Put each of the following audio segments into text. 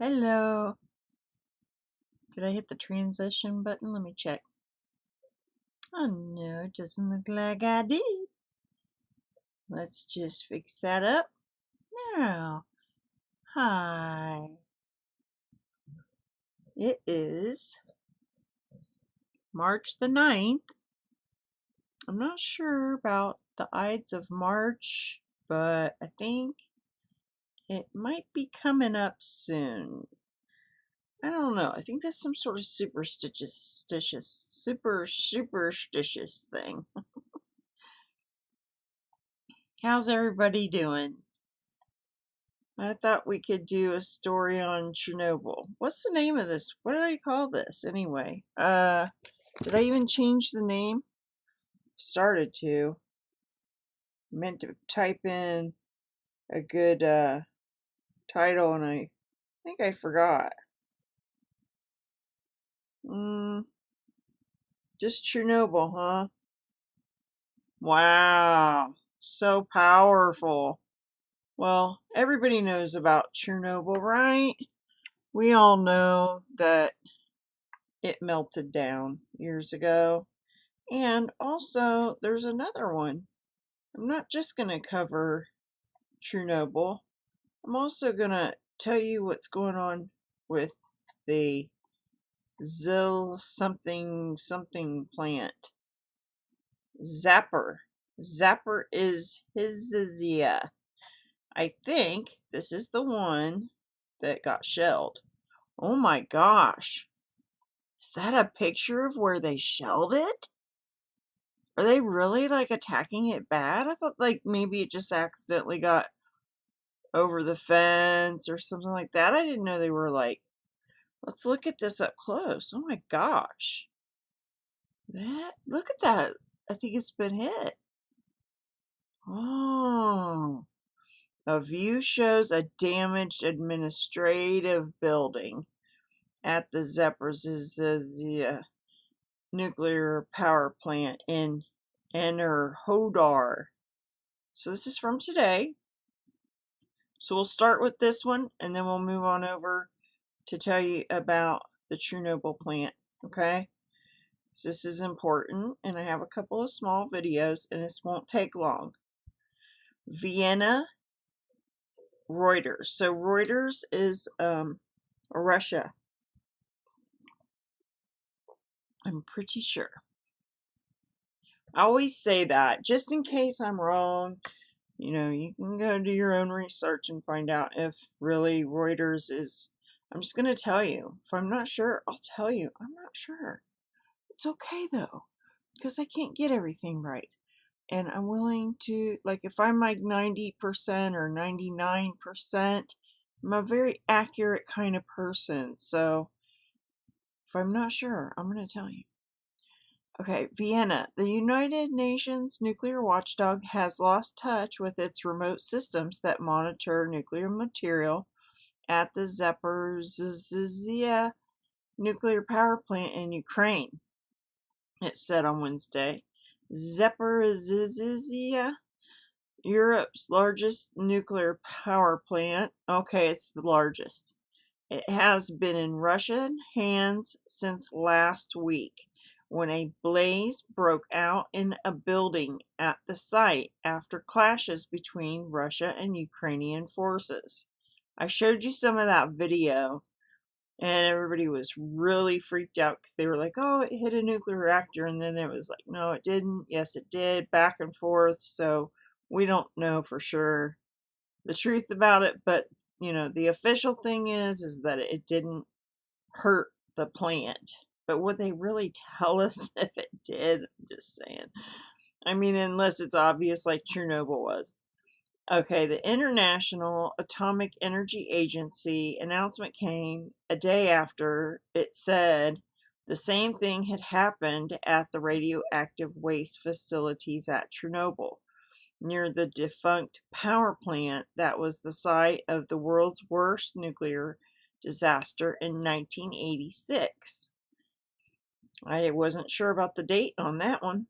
Hello. Did I hit the transition button? Let me check. Oh no, it doesn't look like I did. Let's just fix that up. Now, hi. It is March the 9th. I'm not sure about the Ides of March, but I think it might be coming up soon. I don't know. I think that's some sort of superstitious thing. How's everybody doing? I thought we could do a story on Chernobyl. What's the name of this? What did I call this anyway? Did I even change the name? Started to. Meant to type in a good title and I think I forgot. Just Chernobyl, huh? Wow. So powerful. Well, everybody knows about Chernobyl, right? We all know that it melted down years ago. And also, there's another one. I'm not just going to cover Chernobyl. I'm also going to tell you what's going on with the Zil something something plant. Zapper. Zapper is Hizizia. I think this is the one that got shelled. Oh my gosh. Is that a picture of where they shelled it? Are they really like attacking it bad? I thought like maybe it just accidentally got over the fence or something like that. I didn't know they were like, let's look at this up close. Oh my gosh. Look at that. I think it's been hit. Oh. A view shows a damaged administrative building at the Zaporizhzhia nuclear power plant in Enerhodar. So this is from today. So we'll start with this one and then we'll move on over to tell you about the Chernobyl plant, okay? So this is important and I have a couple of small videos and this won't take long. Vienna, Reuters. So Reuters is Russia. I'm pretty sure. I always say that just in case I'm wrong. You know, you can go do your own research and find out if really Reuters is. I'm just going to tell you. If I'm not sure, I'll tell you. I'm not sure. It's okay though, because I can't get everything right. And I'm willing to, like, if I'm like 90% or 99%, I'm a very accurate kind of person. So if I'm not sure, I'm going to tell you. Okay, Vienna. The United Nations nuclear watchdog has lost touch with its remote systems that monitor nuclear material at the Zaporizhzhia nuclear power plant in Ukraine, it said on Wednesday. Zaporizhzhia, Europe's largest nuclear power plant. Okay, it's the largest. It has been in Russian hands since last week, when a blaze broke out in a building at the site after clashes between Russia and Ukrainian forces. I showed you some of that video, and everybody was really freaked out because they were like, oh, it hit a nuclear reactor, and then it was like, no, it didn't. Yes, it did, back and forth. So we don't know for sure the truth about it, but you know, the official thing is that it didn't hurt the plant. But would they really tell us if it did? I'm just saying. I mean, unless it's obvious like Chernobyl was. Okay, the International Atomic Energy Agency announcement came a day after it said the same thing had happened at the radioactive waste facilities at Chernobyl, near the defunct power plant that was the site of the world's worst nuclear disaster in 1986. I wasn't sure about the date on that one.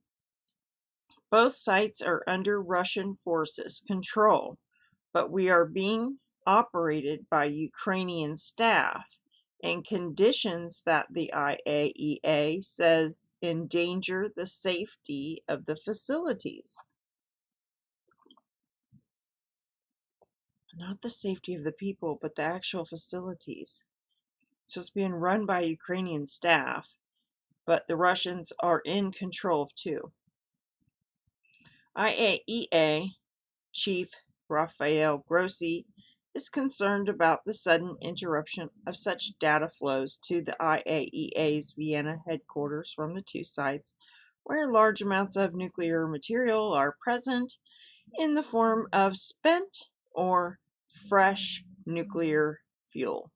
Both sites are under Russian forces' control, but we are being operated by Ukrainian staff in conditions that the IAEA says endanger the safety of the facilities. Not the safety of the people, but the actual facilities. So it's being run by Ukrainian staff, but the Russians are in control of too. IAEA Chief Rafael Grossi is concerned about the sudden interruption of such data flows to the IAEA's Vienna headquarters from the two sites, where large amounts of nuclear material are present in the form of spent or fresh nuclear fuel,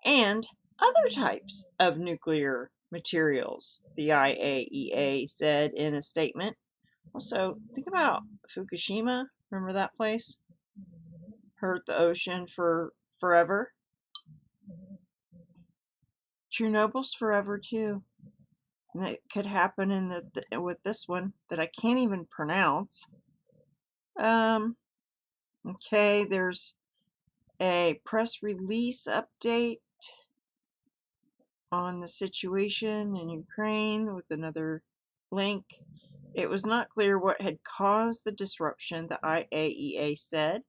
and other types of nuclear materials, the IAEA said in a statement. Also, think about Fukushima. Remember that place? Hurt the ocean for forever. Chernobyl's forever too. And it could happen in with this one that I can't even pronounce. Okay, there's a press release update on the situation in Ukraine with another link. It was not clear what had caused the disruption, the IAEA said,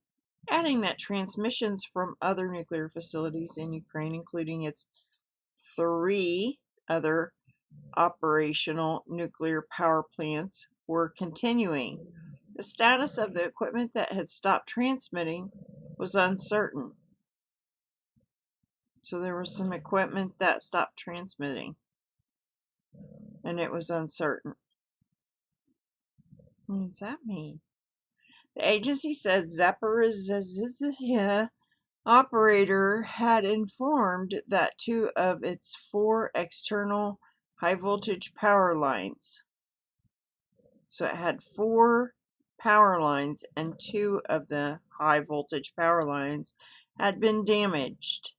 adding that transmissions from other nuclear facilities in Ukraine, including its 3 other operational nuclear power plants, were continuing. The status of the equipment that had stopped transmitting was uncertain. So there was some equipment that stopped transmitting, and it was uncertain. What does that mean? The agency said Zaporizhzhia operator had informed that 2 of its 4 external high-voltage power lines. So it had 4 power lines, and 2 of the high-voltage power lines had been damaged.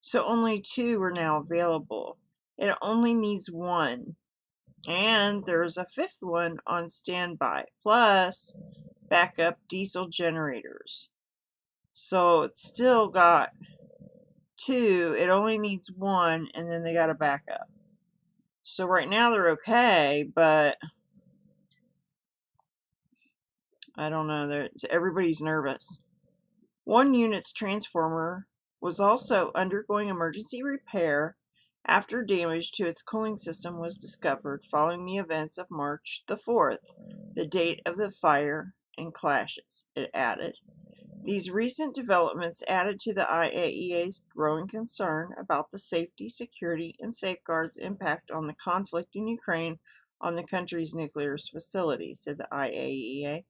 So only 2 are now available. It only needs 1. And there's a 5th one on standby, plus backup diesel generators. So it's still got 2. It only needs 1, and then they got a backup. So right now they're okay, but I don't know. Everybody's nervous. 1 unit's transformer was also undergoing emergency repair after damage to its cooling system was discovered following the events of March the 4th, the date of the fire and clashes, it added. These recent developments added to the IAEA's growing concern about the safety, security, and safeguards impact on the conflict in Ukraine on the country's nuclear facilities, said the IAEA.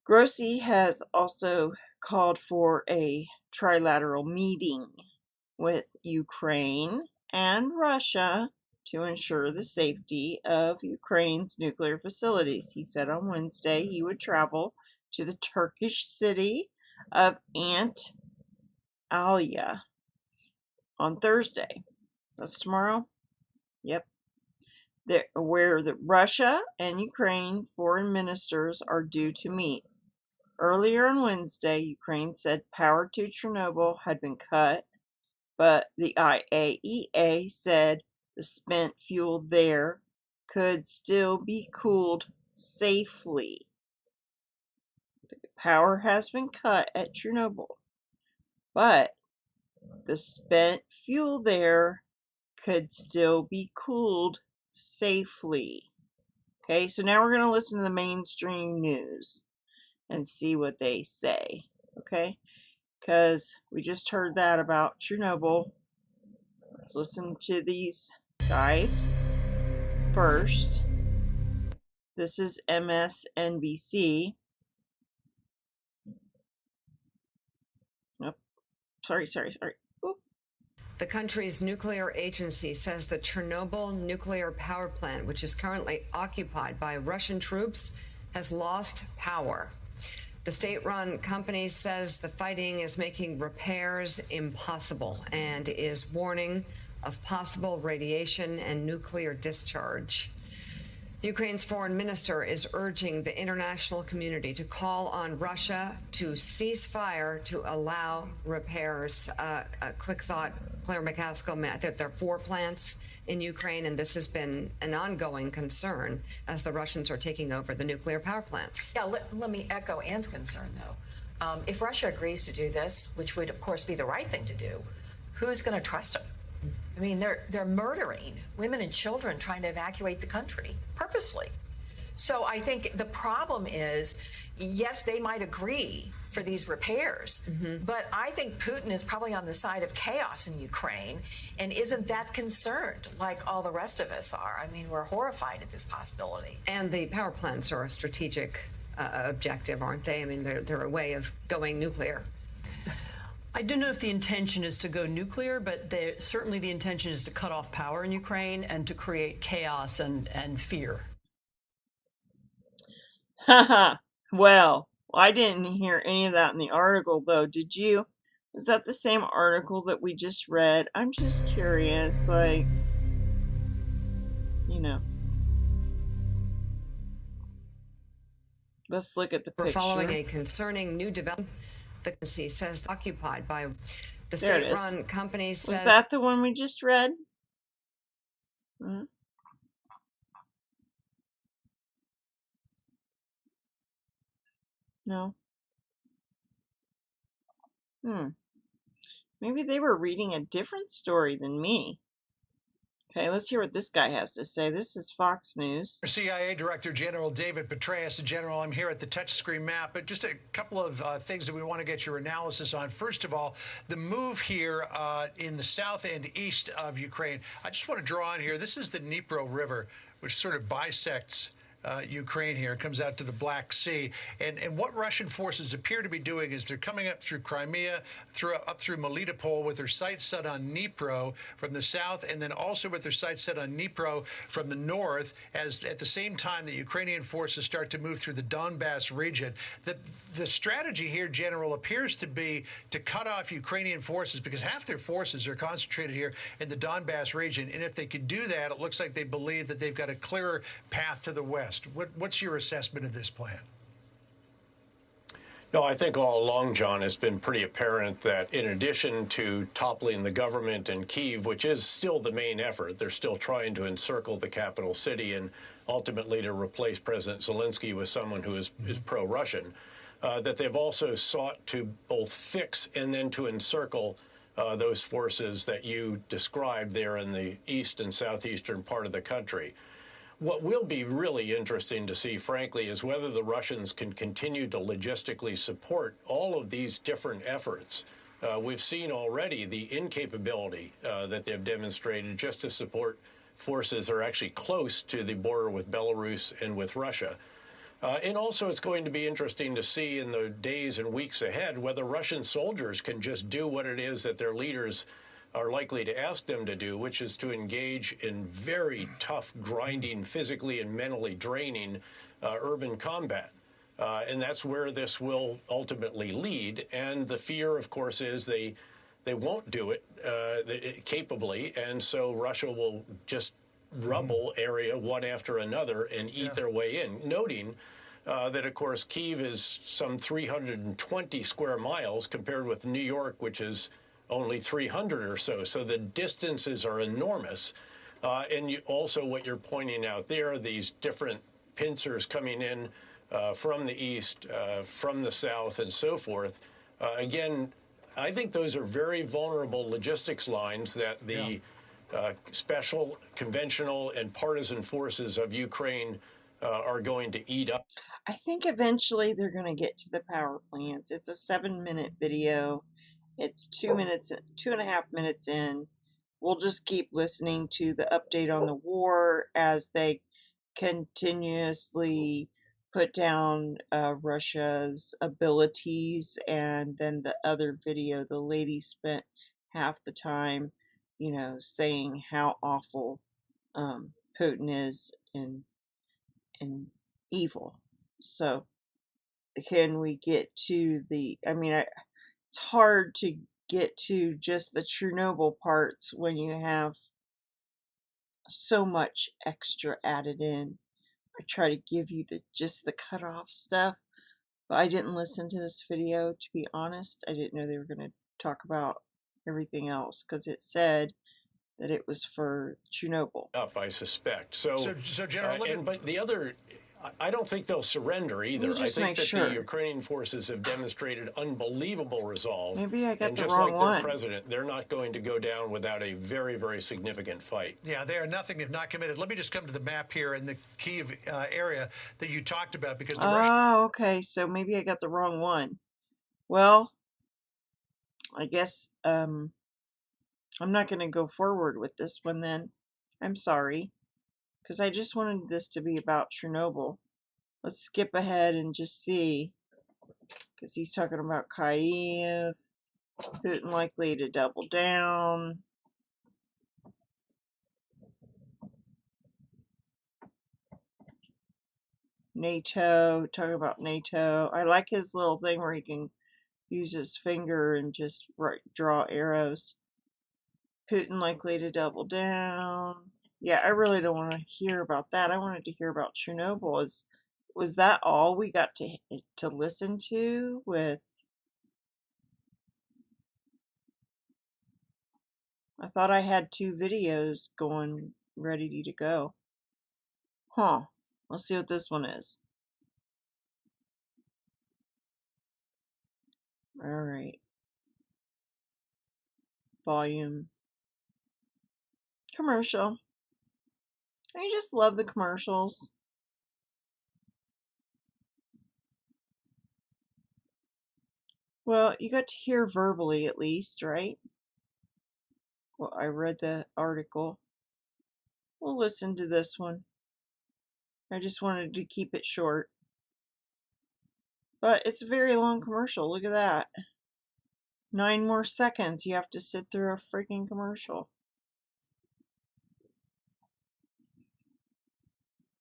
Grossi has also called for a trilateral meeting with Ukraine and Russia to ensure the safety of Ukraine's nuclear facilities. He said on Wednesday he would travel to the Turkish city of Antalya on Thursday. That's tomorrow? Yep. Where Russia and Ukraine foreign ministers are due to meet. Earlier on Wednesday, Ukraine said power to Chernobyl had been cut, but the IAEA said the spent fuel there could still be cooled safely. The power has been cut at Chernobyl, but the spent fuel there could still be cooled safely. Okay, so now we're going to listen to the mainstream news and see what they say, okay? Because we just heard that about Chernobyl. Let's listen to these guys first. This is MSNBC. Oh, sorry. Oop. The country's nuclear agency says the Chernobyl nuclear power plant, which is currently occupied by Russian troops, has lost power. The state-run company says the fighting is making repairs impossible and is warning of possible radiation and nuclear discharge. Ukraine's foreign minister is urging the international community to call on Russia to cease fire to allow repairs. A quick thought, Claire McCaskill, that there are 4 plants in Ukraine, and this has been an ongoing concern as the Russians are taking over the nuclear power plants. Yeah, let me echo Anne's concern, though. If Russia agrees to do this, which would, of course, be the right thing to do, who's going to trust them? I mean, they're murdering women and children trying to evacuate the country purposely. So I think the problem is, yes, they might agree for these repairs, but I think Putin is probably on the side of chaos in Ukraine and isn't that concerned like all the rest of us are. I mean, we're horrified at this possibility. And the power plants are a strategic objective, aren't they? I mean, they're a way of going nuclear. I don't know if the intention is to go nuclear, but certainly the intention is to cut off power in Ukraine and to create chaos and fear. Haha. Well, I didn't hear any of that in the article, though. Did you? Was that the same article that we just read? I'm just curious, like, you know. Let's look at the picture. We're following a concerning new development. The agency says occupied by the state-run company. Was that the one we just read? No. Maybe they were reading a different story than me. Okay, let's hear what this guy has to say. This is Fox News. CIA Director General David Petraeus. General, I'm here at the touchscreen map, but just a couple of things that we want to get your analysis on. First of all, the move here in the south and east of Ukraine. I just want to draw on here. This is the Dnipro River, which sort of bisects Ukraine here. It comes out to the Black Sea. And what Russian forces appear to be doing is they're coming up through Crimea, up through Melitopol with their sights set on Dnipro from the south, and then also with their sights set on Dnipro from the north, as at the same time the Ukrainian forces start to move through the Donbass region. The strategy here, General, appears to be to cut off Ukrainian forces because half their forces are concentrated here in the Donbass region. And if they could do that, it looks like they believe that they've got a clearer path to the west. What's your assessment of this plan? No, I think all along, John, it's been pretty apparent that in addition to toppling the government in Kyiv, which is still the main effort, they're still trying to encircle the capital city and ultimately to replace President Zelensky with someone who is pro-Russian, that they've also sought to both fix and then to encircle those forces that you described there in the east and southeastern part of the country. What will be really interesting to see, frankly, is whether the Russians can continue to logistically support all of these different efforts. We've seen already the incapability that they've demonstrated just to support forces that are actually close to the border with Belarus and with Russia. And also it's going to be interesting to see in the days and weeks ahead whether Russian soldiers can just do what it is that their leaders are likely to ask them to do, which is to engage in very tough, grinding, physically and mentally draining urban combat. And that's where this will ultimately lead. And the fear, of course, is they won't do it capably. And so Russia will just rubble area one after another and eat their way in, noting that, of course, Kyiv is some 320 square miles compared with New York, which is only 300 or so. So the distances are enormous. And also what you're pointing out there, these different pincers coming in from the east, from the south, and so forth. Again, I think those are very vulnerable logistics lines that the special, conventional, and partisan forces of Ukraine are going to eat up. I think eventually they're going to get to the power plants. It's a 7-minute video. It's 2.5 minutes in. We'll just keep listening to the update on the war as they continuously put down Russia's abilities. And then the other video, the lady spent half the time, saying how awful Putin is and evil. So can we get to it's hard to get to just the Chernobyl parts when you have so much extra added in. I try to give you just the cutoff stuff, but I didn't listen to this video, to be honest. I didn't know they were going to talk about everything else because it said that it was for Chernobyl. Up, I suspect. So General, but the other, I don't think they'll surrender either. I think that the Ukrainian forces have demonstrated unbelievable resolve. Maybe I got and the just wrong like one. Their president, they're not going to go down without a very, very significant fight. Yeah, they are nothing if not committed. Let me just come to the map here in the Kyiv area that you talked about, because the Russian... okay, so maybe I got the wrong one. Well, I guess I'm not going to go forward with this one then. I'm sorry, because I just wanted this to be about Chernobyl. Let's skip ahead and just see, because he's talking about Kyiv, Putin likely to double down. NATO, talking about NATO. I like his little thing where he can use his finger and just draw arrows. Putin likely to double down. Yeah, I really don't want to hear about that. I wanted to hear about Chernobyl. Was that all we got to listen to with... I thought I had 2 videos going ready to go. Huh. Let's see what this one is. Alright. Volume. Commercial. I just love the commercials. Well, you got to hear verbally at least, right? Well, I read the article. We'll listen to this one. I just wanted to keep it short. But it's a very long commercial. Look at that. 9 more seconds. You have to sit through a freaking commercial.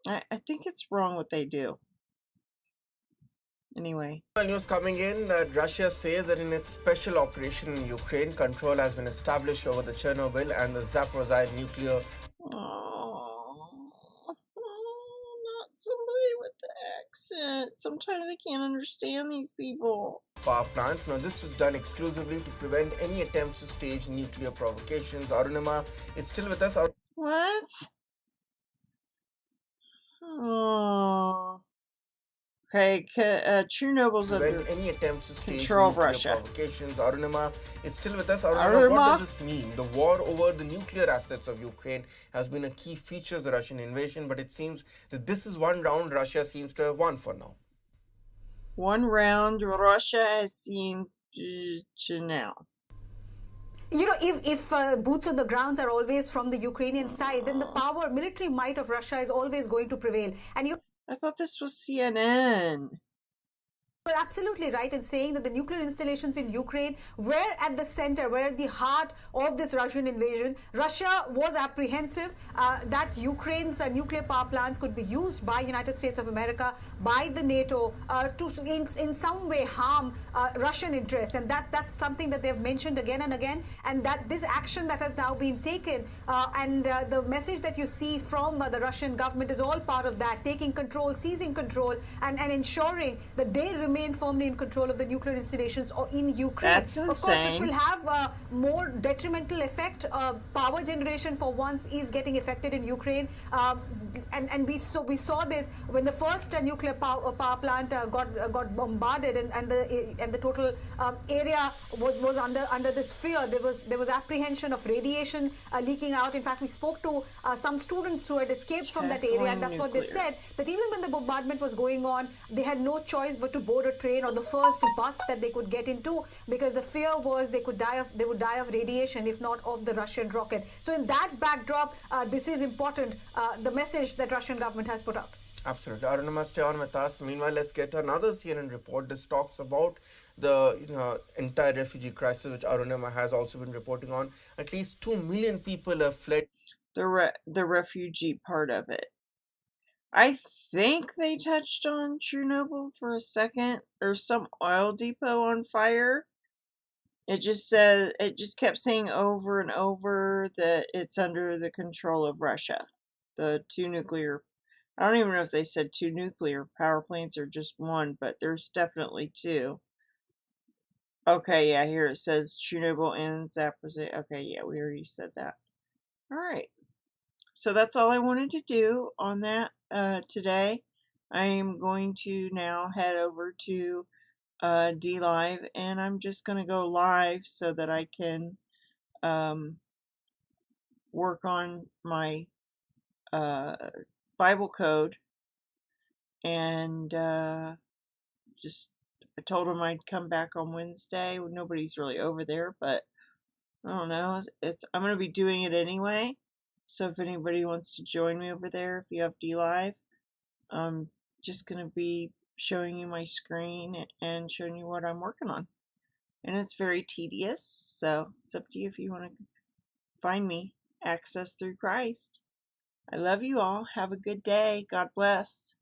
I think it's wrong what they do. Anyway. News coming in that Russia says that in its special operation in Ukraine, control has been established over the Chernobyl and the Zaporizhzhia nuclear... Oh, not somebody with the accent. Sometimes I can't understand these people. Power plants. Now, this was done exclusively to prevent any attempts to stage nuclear provocations. Arunima is still with us. What? Oh. Okay, Chernobyl's under any attempts to stage control of nuclear Russia. Provocations. Arunima is still with us. Arunima, what does this mean? The war over the nuclear assets of Ukraine has been a key feature of the Russian invasion, but it seems that this is one round Russia seems to have won for now. One round Russia has seemed to now. You know, if boots on the grounds are always from the Ukrainian side, then the military might of Russia is always going to prevail. And I thought this was CNN. You're absolutely right in saying that the nuclear installations in Ukraine were at the center, were at the heart of this Russian invasion. Russia was apprehensive that Ukraine's nuclear power plants could be used by United States of America, by the NATO, to in some way harm Russian interests. And that's something that they've mentioned again and again. And that this action that has now been taken and the message that you see from the Russian government is all part of that, taking control, seizing control, and ensuring that they remain firmly in control of the nuclear installations or in Ukraine. That's insane. Of course, this will have more detrimental effect. Power generation, for once, is getting affected in Ukraine, and we saw this when the first nuclear power plant got bombarded, and the total area was under this fear. There was apprehension of radiation leaking out. In fact, we spoke to some students who had escaped from that area, and that's what they said, that even when the bombardment was going on, they had no choice but to board a train or the first bus that they could get into, because the fear was they would die of radiation, if not of the Russian rocket. So in that backdrop, this is important, the message that Russian government has put out. Absolutely. Arunima, stay on with us. Meanwhile, let's get another CNN report. This talks about the entire refugee crisis, which Arunima has also been reporting on. At least 2 million people have fled. The refugee part of it. I think they touched on Chernobyl for a second. There's some oil depot on fire. It just kept saying over and over that it's under the control of Russia. The 2 nuclear I don't even know if they said 2 nuclear power plants or just 1, but there's definitely 2. Okay, yeah, here it says Chernobyl and Zaporizhzhia. Okay, yeah, we already said that. All right. So that's all I wanted to do on that today. I am going to now head over to DLive, and I'm just going to go live so that I can work on my Bible code, and just I told him I'd come back on Wednesday. Nobody's really over there, but I don't know. I'm going to be doing it anyway. So if anybody wants to join me over there, if you have DLive, I'm just going to be showing you my screen and showing you what I'm working on. And it's very tedious, so it's up to you if you want to find me. Access through Christ. I love you all. Have a good day. God bless.